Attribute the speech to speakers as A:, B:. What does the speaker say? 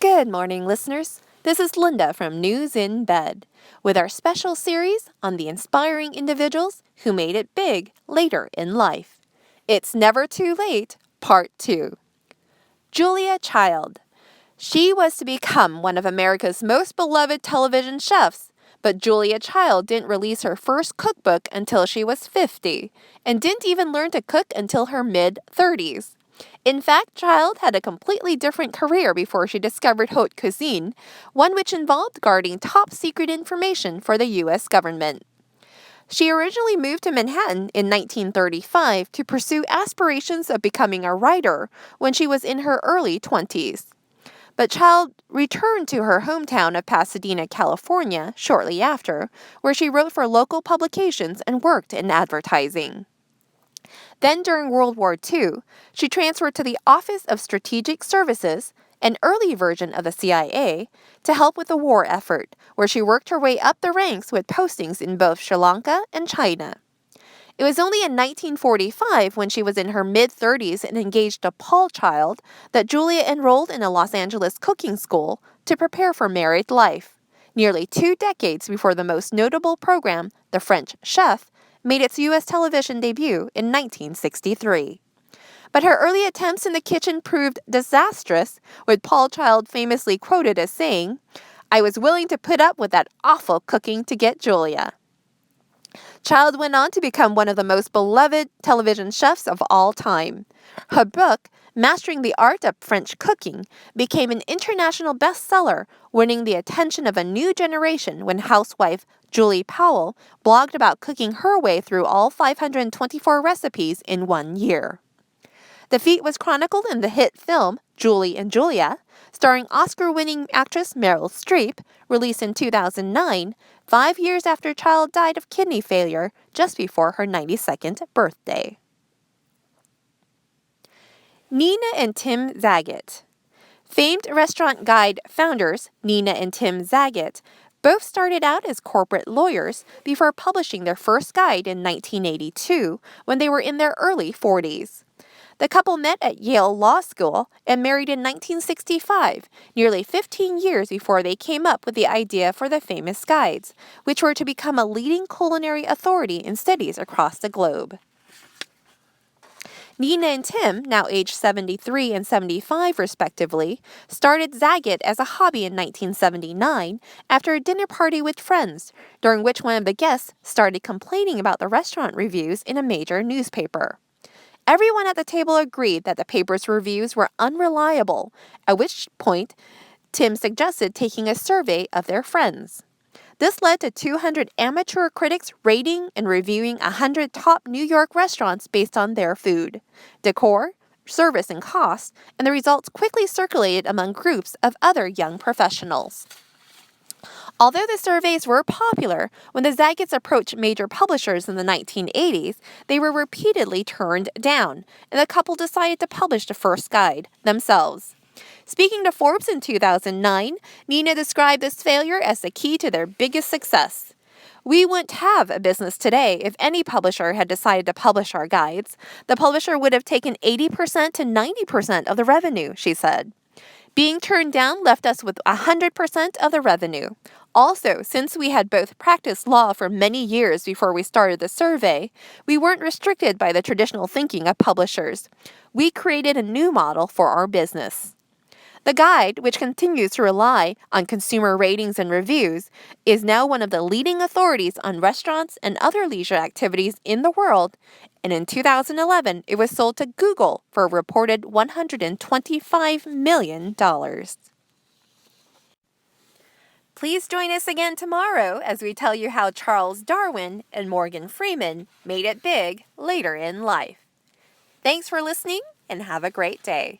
A: Good morning, listeners. This is Linda from News in Bed with our special series on the inspiring individuals who made it big later in life. It's Never Too Late, Part 2. Julia Child. She was to become one of America's most beloved television chefs, but Julia Child didn't release her first cookbook until she was 50 and didn't even learn to cook until her mid-30s. In fact, Child had a completely different career before she discovered haute cuisine, one which involved guarding top-secret information for the U.S. government. She originally moved to Manhattan in 1935 to pursue aspirations of becoming a writer when she was in her early 20s. But Child returned to her hometown of Pasadena, California, shortly after, where she wrote for local publications and worked in advertising. Then during World War II, she transferred to the Office of Strategic Services, an early version of the CIA, to help with the war effort, where she worked her way up the ranks with postings in both Sri Lanka and China. It was only in 1945, when she was in her mid-30s and engaged to Paul Child, that Julia enrolled in a Los Angeles cooking school to prepare for married life, nearly 2 decades before the most notable program, The French Chef, made its U.S. television debut in 1963. But her early attempts in the kitchen proved disastrous, with Paul Child famously quoted as saying, "I was willing to put up with that awful cooking to get Julia." Child went on to become one of the most beloved television chefs of all time. Her book, Mastering the Art of French Cooking, became an international bestseller, winning the attention of a new generation when housewife Julie Powell blogged about cooking her way through all 524 recipes in 1 year. The feat was chronicled in the hit film Julie and Julia, starring Oscar-winning actress Meryl Streep, released in 2009, 5 years after Child died of kidney failure just before her 92nd birthday. Nina and Tim Zagat. Famed restaurant guide founders Nina and Tim Zagat both started out as corporate lawyers before publishing their first guide in 1982 when they were in their early 40s. The couple met at Yale Law School and married in 1965, nearly 15 years before they came up with the idea for the famous guides, which were to become a leading culinary authority in cities across the globe. Nina and Tim, now aged 73 and 75 respectively, started Zagat as a hobby in 1979 after a dinner party with friends, during which one of the guests started complaining about the restaurant reviews in a major newspaper. Everyone at the table agreed that the paper's reviews were unreliable, at which point Tim suggested taking a survey of their friends. This led to 200 amateur critics rating and reviewing 100 top New York restaurants based on their food, decor, service, and cost, and the results quickly circulated among groups of other young professionals. Although the surveys were popular, when the Zagats approached major publishers in the 1980s, they were repeatedly turned down, and the couple decided to publish the first guide themselves. Speaking to Forbes in 2009, Nina described this failure as the key to their biggest success. "We wouldn't have a business today if any publisher had decided to publish our guides. The publisher would have taken 80% to 90% of the revenue," she said. "Being turned down left us with 100% of the revenue. Also, since we had both practiced law for many years before we started the survey, we weren't restricted by the traditional thinking of publishers. We created a new model for our business." The guide, which continues to rely on consumer ratings and reviews, is now one of the leading authorities on restaurants and other leisure activities in the world, and in 2011 it was sold to Google for a reported $125 million. Please join us again tomorrow as we tell you how Charles Darwin and Morgan Freeman made it big later in life. Thanks for listening and have a great day.